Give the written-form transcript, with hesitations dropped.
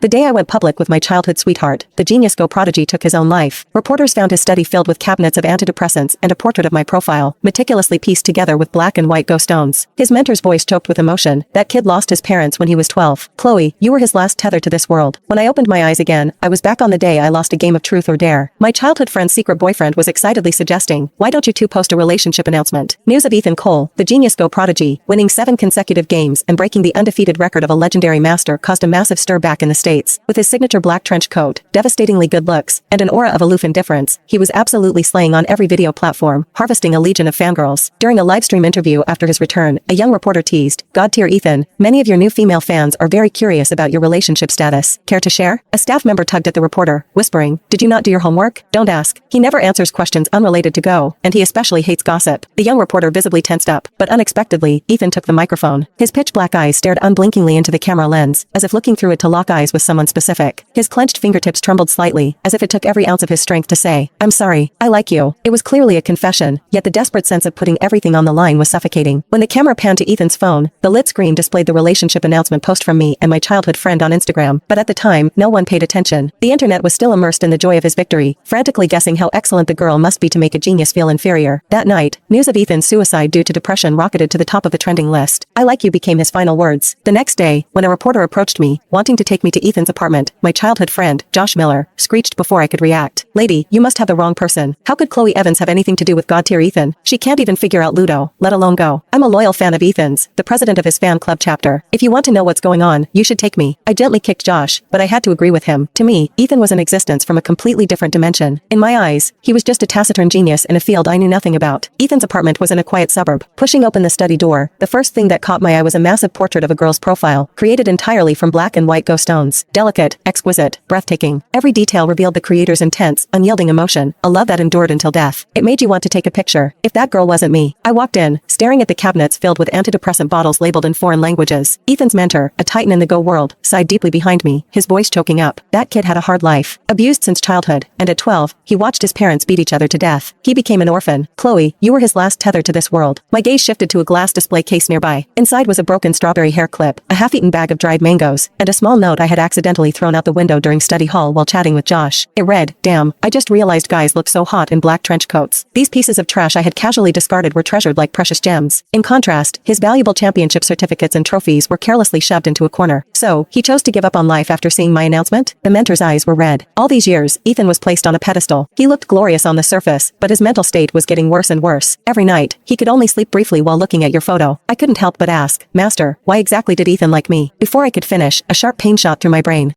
The day I went public with my childhood sweetheart, the genius go prodigy took his own life. Reporters found his study filled with cabinets of antidepressants and a portrait of my profile, meticulously pieced together with black and white ghost stones. His mentor's voice choked with emotion. That kid lost his parents when he was 12. Chloe, you were his last tether to this world. When I opened my eyes again, I was back on the day I lost a game of truth or dare. My childhood friend's secret boyfriend was excitedly suggesting, why don't you two post a relationship announcement? News of Ethan Cole, the genius go prodigy, winning 7 consecutive games and breaking the undefeated record of a legendary master caused a massive stir back in the States. With his signature black trench coat, devastatingly good looks, and an aura of aloof indifference, he was absolutely slaying on every video platform, harvesting a legion of fangirls. During a livestream interview after his return, a young reporter teased, God tier Ethan, many of your new female fans are very curious about your relationship status. Care to share? A staff member tugged at the reporter, whispering, did you not do your homework? Don't ask. He never answers questions unrelated to Go, and he especially hates gossip. The young reporter visibly tensed up, but unexpectedly, Ethan took the microphone. His pitch black eyes stared unblinkingly into the camera lens, as if looking through it to lock eyes with someone specific. His clenched fingertips trembled slightly, as if it took every ounce of his strength to say, I'm sorry, I like you. It was clearly a confession, yet the desperate sense of putting everything on the line was suffocating. When the camera panned to Ethan's phone, the lit screen displayed the relationship announcement post from me and my childhood friend on Instagram, but at the time, no one paid attention. The internet was still immersed in the joy of his victory, frantically guessing how excellent the girl must be to make a genius feel inferior. That night, news of Ethan's suicide due to depression rocketed to the top of the trending list. I like you became his final words. The next day, when a reporter approached me, wanting to take me to Ethan's apartment, my childhood friend, Josh Miller, screeched before I could react. Lady, you must have the wrong person. How could Chloe Evans have anything to do with God tier Ethan? She can't even figure out Ludo, let alone Go. I'm a loyal fan of Ethan's, the president of his fan club chapter. If you want to know what's going on, you should take me. I gently kicked Josh, but I had to agree with him. To me, Ethan was an existence from a completely different dimension. In my eyes, he was just a taciturn genius in a field I knew nothing about. Ethan's apartment was in a quiet suburb. Pushing open the study door, the first thing that caught my eye was a massive portrait of a girl's profile, created entirely from black and white ghost stones. Delicate, exquisite, breathtaking. Every detail revealed the creator's intense, unyielding emotion, a love that endured until death. It made you want to take a picture. If that girl wasn't me. I walked in, staring at the cabinets filled with antidepressant bottles labeled in foreign languages. Ethan's mentor, a titan in the Go world, sighed deeply behind me, his voice choking up. That kid had a hard life. Abused since childhood, and at 12, he watched his parents beat each other to death. He became an orphan. Chloe, you were his last tether to this world. My gaze shifted to a glass display case nearby. Inside was a broken strawberry hair clip, a half-eaten bag of dried mangoes, and a small note I had accidentally thrown out the window during study hall while chatting with Josh. It read, damn, I just realized guys look so hot in black trench coats. These pieces of trash I had casually discarded were treasured like precious gems. In contrast, his valuable championship certificates and trophies were carelessly shoved into a corner. So, he chose to give up on life after seeing my announcement? The mentor's eyes were red. All these years, Ethan was placed on a pedestal. He looked glorious on the surface, but his mental state was getting worse and worse. Every night, he could only sleep briefly while looking at your photo. I couldn't help but ask, Master, why exactly did Ethan like me? Before I could finish, a sharp pain shot through my brain.